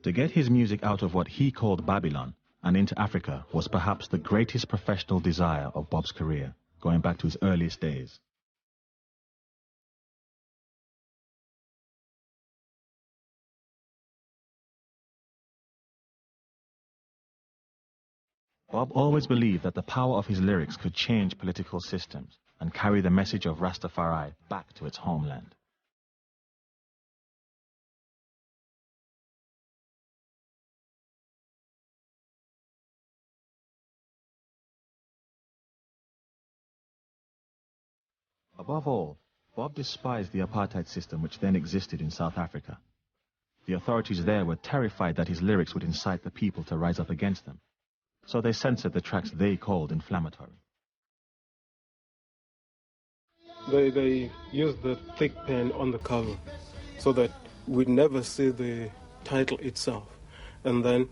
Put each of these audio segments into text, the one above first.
To get his music out of what he called Babylon and into Africa was perhaps the greatest professional desire of Bob's career, going back to his earliest days. Bob always believed that the power of his lyrics could change political systems and carry the message of Rastafari back to its homeland. Above all, Bob despised the apartheid system which then existed in South Africa. The authorities there were terrified that his lyrics would incite the people to rise up against them, so they censored the tracks they called inflammatory. They used the thick pen on the cover so that we'd never see the title itself. And then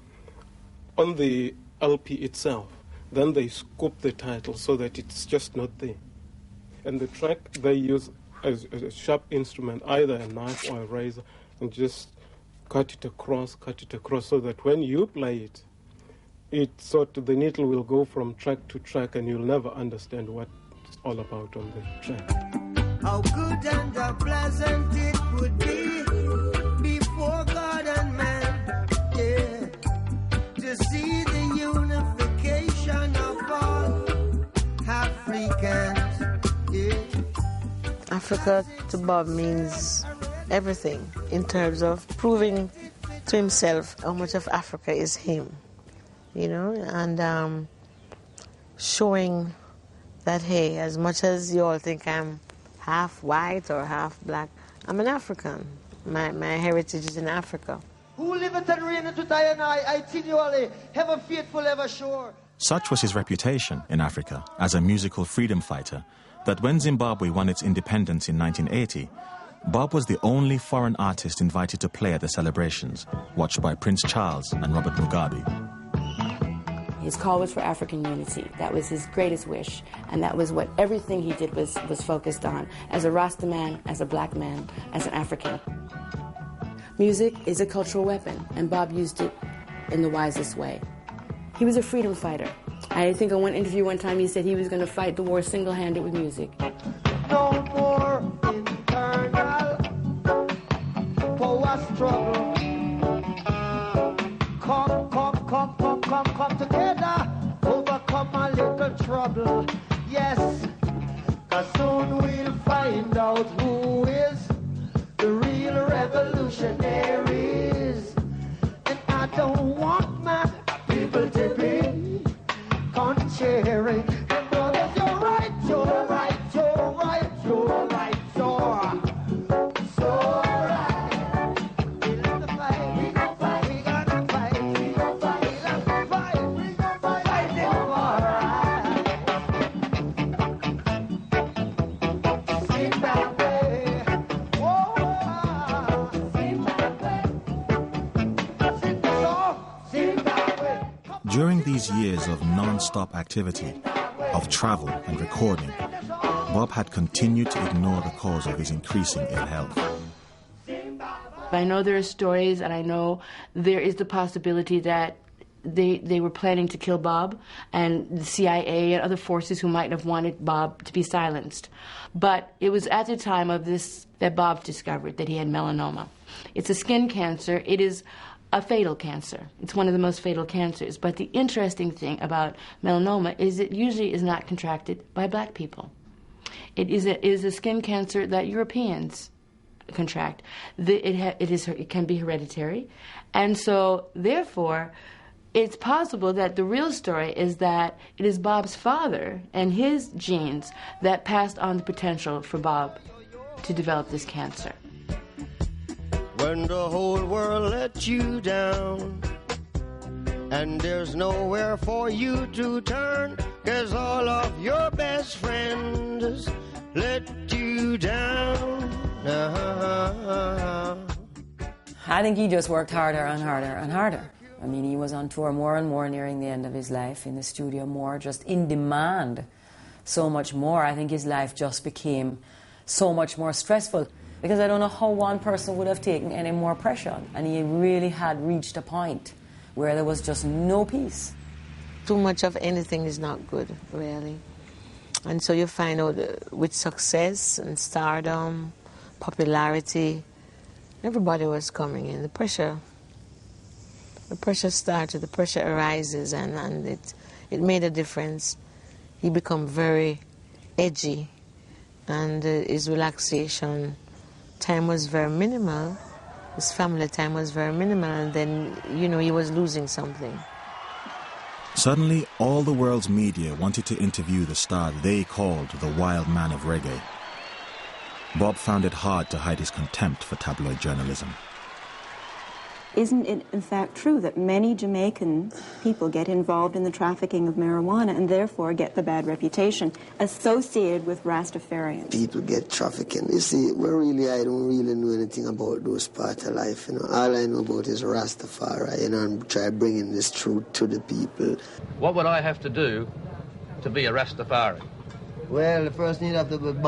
on the LP itself, then they scoop the title so that it's just not there. And the track they use as a sharp instrument, either a knife or a razor, and just cut it across, so that when you play it, the needle will go from track to track and you'll never understand what it's all about on the track. How good and how pleasant it would be before God and man, yeah, to see the unification of all Africans. Africa to Bob means everything in terms of proving to himself how much of Africa is him, you know, and showing that, hey, as much as you all think I'm half white or half black, I'm an African. My heritage is in Africa. Who liveth and reigneth with I and I continually, ever faithful, ever sure. Such was his reputation in Africa as a musical freedom fighter that when Zimbabwe won its independence in 1980, Bob was the only foreign artist invited to play at the celebrations, watched by Prince Charles and Robert Mugabe. His call was for African unity. That was his greatest wish, and that was what everything he did was focused on, as a Rasta man, as a black man, as an African. Music is a cultural weapon, and Bob used it in the wisest way. He was a freedom fighter. I think in one interview one time he said he was going to fight the war single-handed with music. No more internal power struggle. Come together, overcome a little trouble. Yes, 'cause soon we'll find out who is the real revolutionaries. And I don't want my people to be contrary. And brothers, you're right, you're right, you're right, you're right, you're so right. We love the fight, we gon' fight, we gonna fight, we gon' fight, we love the fight, we gon' fight it for right. Zimbabwe, oh, Zimbabwe. During these years of non-stop activity, of travel and recording, Bob had continued to ignore the cause of his increasing ill health. I know there are stories, and I know there is the possibility that they were planning to kill Bob, and the CIA and other forces who might have wanted Bob to be silenced. But it was at the time of this that Bob discovered that he had melanoma. It's a skin cancer. It is a fatal cancer. It's one of the most fatal cancers. But the interesting thing about melanoma is it usually is not contracted by black people. It is a skin cancer that Europeans contract. It can be hereditary. And so, therefore, it's possible that the real story is that it is Bob's father and his genes that passed on the potential for Bob to develop this cancer. When the whole world let you down and there's nowhere for you to turn, 'cause all of your best friends let you down. I think he just worked harder and harder and harder. I mean, he was on tour more and more nearing the end of his life, in the studio more, just in demand so much more. I think his life just became so much more stressful. Because I don't know how one person would have taken any more pressure. And he really had reached a point where there was just no peace. Too much of anything is not good, really. And so you find out with success and stardom, popularity, everybody was coming in. The pressure started, the pressure arises, and it made a difference. He became very edgy, and his relaxation time was very minimal. His family time was very minimal, and then, he was losing something. Suddenly, all the world's media wanted to interview the star they called the wild man of reggae. Bob found it hard to hide his contempt for tabloid journalism. Isn't it in fact true that many Jamaican people get involved in the trafficking of marijuana and therefore get the bad reputation associated with Rastafarians? People get trafficking. You see, I don't really know anything about those parts of life. All I know about is Rastafari, and try bringing this truth to the people. What would I have to do to be a Rastafari? Well, the first thing you'd have to be